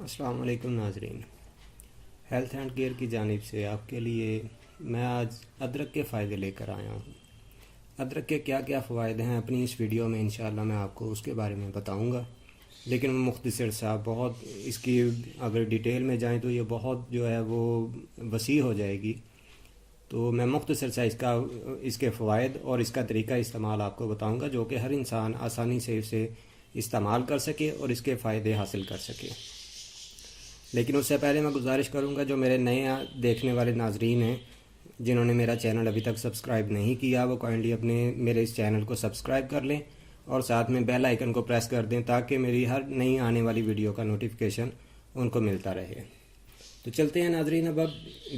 السلام علیکم ناظرین، ہیلتھ اینڈ کیئر کی جانب سے آپ کے لیے میں آج ادرک کے فائدے لے کر آیا ہوں۔ ادرک کے کیا کیا فوائد ہیں اپنی اس ویڈیو میں انشاءاللہ میں آپ کو اس کے بارے میں بتاؤں گا، لیکن مختصر سا بہت اس کی اگر ڈیٹیل میں جائیں تو یہ بہت جو ہے وہ وسیع ہو جائے گی، تو میں مختصر سا اس کے فوائد اور اس کا طریقہ استعمال آپ کو بتاؤں گا جو کہ ہر انسان آسانی سے اسے استعمال کر سکے اور اس کے فائدے حاصل کر سکے۔ لیکن اس سے پہلے میں گزارش کروں گا جو میرے نئے دیکھنے والے ناظرین ہیں جنہوں نے میرا چینل ابھی تک سبسکرائب نہیں کیا، وہ کائنڈلی میرے اس چینل کو سبسکرائب کر لیں اور ساتھ میں بیل آئیکن کو پریس کر دیں تاکہ میری ہر نئی آنے والی ویڈیو کا نوٹیفیکیشن ان کو ملتا رہے۔ تو چلتے ہیں ناظرین اب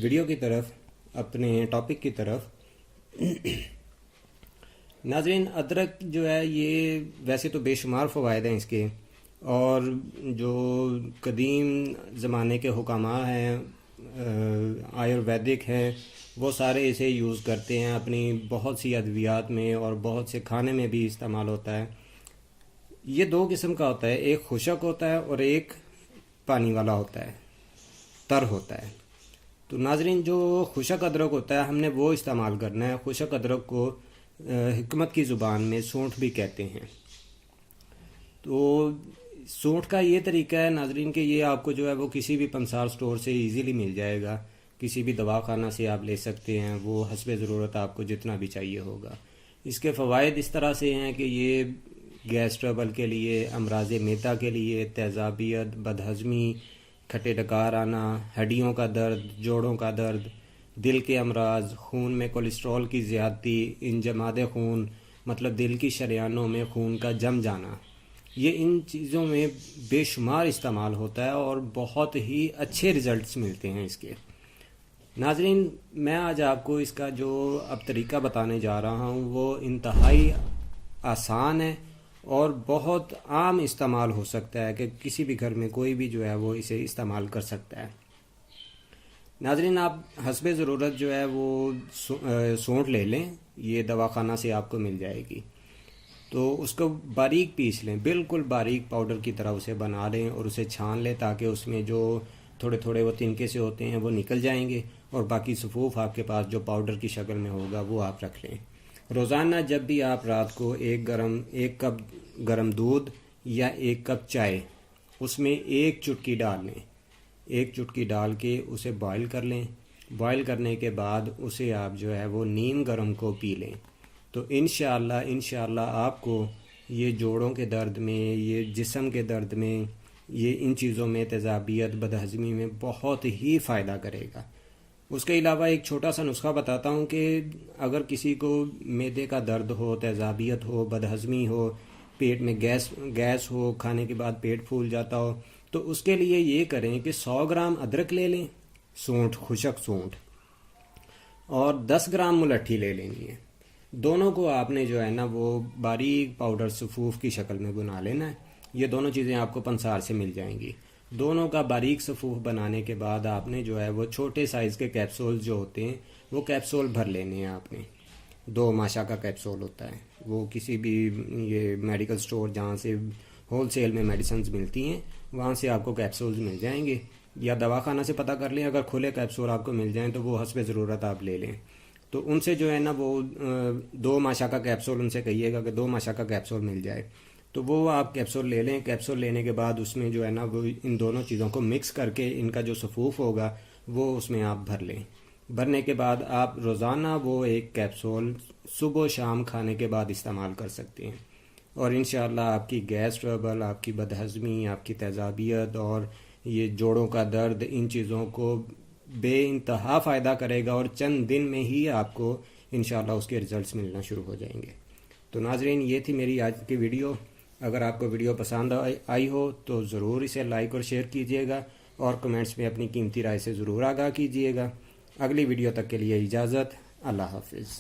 ویڈیو کی طرف، اپنے ٹاپک کی طرف۔ ناظرین، ادرک جو ہے یہ ویسے تو بے شمار فوائد ہیں اس کے، اور جو قدیم زمانے کے حکماء ہیں، آیورویدک ہیں، وہ سارے اسے یوز کرتے ہیں اپنی بہت سی ادویات میں اور بہت سے کھانے میں بھی استعمال ہوتا ہے۔ یہ دو قسم کا ہوتا ہے، ایک خشک ہوتا ہے اور ایک پانی والا ہوتا ہے، تر ہوتا ہے۔ تو ناظرین، جو خشک ادرک ہوتا ہے ہم نے وہ استعمال کرنا ہے۔ خشک ادرک کو حکمت کی زبان میں سونٹھ بھی کہتے ہیں۔ تو سونٹھ کا یہ طریقہ ہے ناظرین کہ یہ آپ کو جو ہے وہ کسی بھی پنسار سٹور سے ایزیلی مل جائے گا، کسی بھی دواخانہ سے آپ لے سکتے ہیں، وہ حسب ضرورت آپ کو جتنا بھی چاہیے ہوگا۔ اس کے فوائد اس طرح سے ہیں کہ یہ گیس ٹربل کے لیے، امراض معدہ کے لیے، تیزابیت، بدہضمی، کھٹے ڈکار آنا، ہڈیوں کا درد، جوڑوں کا درد، دل کے امراض، خون میں کولیسٹرول کی زیادتی، انجماد خون مطلب دل کی شریانوں میں خون کا جم جانا، یہ ان چیزوں میں بے شمار استعمال ہوتا ہے اور بہت ہی اچھے ریزلٹس ملتے ہیں اس کے۔ ناظرین، میں آج آپ کو اس کا جو اب طریقہ بتانے جا رہا ہوں وہ انتہائی آسان ہے اور بہت عام استعمال ہو سکتا ہے کہ کسی بھی گھر میں کوئی بھی جو ہے وہ اسے استعمال کر سکتا ہے۔ ناظرین، آپ حسب ضرورت جو ہے وہ سونٹھ لے لیں، یہ دواخانہ سے آپ کو مل جائے گی۔ تو اس کو باریک پیس لیں، بالکل باریک پاؤڈر کی طرح اسے بنا لیں اور اسے چھان لیں تاکہ اس میں جو تھوڑے تھوڑے وہ تنکے سے ہوتے ہیں وہ نکل جائیں گے، اور باقی صفوف آپ کے پاس جو پاؤڈر کی شکل میں ہوگا وہ آپ رکھ لیں۔ روزانہ جب بھی آپ رات کو ایک کپ گرم دودھ یا ایک کپ چائے، اس میں ایک چٹکی ڈال لیں، ایک چٹکی ڈال کے اسے بوائل کر لیں۔ بوائل کرنے کے بعد اسے آپ جو ہے وہ نیم گرم کو پی لیں، تو انشاءاللہ آپ کو یہ جوڑوں کے درد میں، یہ جسم کے درد میں، یہ ان چیزوں میں، تیزابیت، بدہضمی میں بہت ہی فائدہ کرے گا۔ اس کے علاوہ ایک چھوٹا سا نسخہ بتاتا ہوں کہ اگر کسی کو معدے کا درد ہو، تیزابیت ہو، بدہضمی ہو، پیٹ میں گیس ہو، کھانے کے بعد پیٹ پھول جاتا ہو، تو اس کے لیے یہ کریں کہ 100 گرام ادرک لے لیں، سونٹھ، خشک سونٹھ، اور 10 گرام ملٹھی لے لینی ہے۔ دونوں کو آپ نے جو ہے نا وہ باریک پاؤڈر صفوف کی شکل میں بنا لینا ہے۔ یہ دونوں چیزیں آپ کو پنسار سے مل جائیں گی۔ دونوں کا باریک صفوف بنانے کے بعد آپ نے جو ہے وہ چھوٹے سائز کے کیپسول جو ہوتے ہیں وہ کیپسول بھر لینے ہیں آپ نے۔ 2 ماشا کا کیپسول ہوتا ہے، وہ کسی بھی یہ میڈیکل سٹور جہاں سے ہول سیل میں میڈیسنز ملتی ہیں وہاں سے آپ کو کیپسولز مل جائیں گے، یا دواخانہ سے پتہ کر لیں، اگر کھلے کیپسول آپ کو مل جائیں تو وہ حسب ضرورت آپ لے لیں۔ تو ان سے جو ہے نا وہ 2 ماشا کا کیپسول ان سے کہیے گا کہ 2 ماشا کا کیپسول مل جائے، تو وہ آپ کیپسول لے لیں۔ کیپسول لینے کے بعد اس میں جو ہے نا وہ ان دونوں چیزوں کو مکس کر کے ان کا جو صفوف ہوگا وہ اس میں آپ بھر لیں۔ بھرنے کے بعد آپ روزانہ وہ ایک کیپسول صبح و شام کھانے کے بعد استعمال کر سکتے ہیں، اور انشاءاللہ آپ کی گیس ٹربل، آپ کی بدہضمی، آپ کی تیزابیت اور یہ جوڑوں کا درد، ان چیزوں کو بے انتہا فائدہ کرے گا، اور چند دن میں ہی آپ کو انشاءاللہ اس کے ریزلٹس ملنا شروع ہو جائیں گے۔ تو ناظرین، یہ تھی میری آج کی ویڈیو۔ اگر آپ کو ویڈیو پسند آئی ہو تو ضرور اسے لائک اور شیئر کیجیے گا، اور کمنٹس میں اپنی قیمتی رائے سے ضرور آگاہ کیجیے گا۔ اگلی ویڈیو تک کے لیے اجازت، اللہ حافظ۔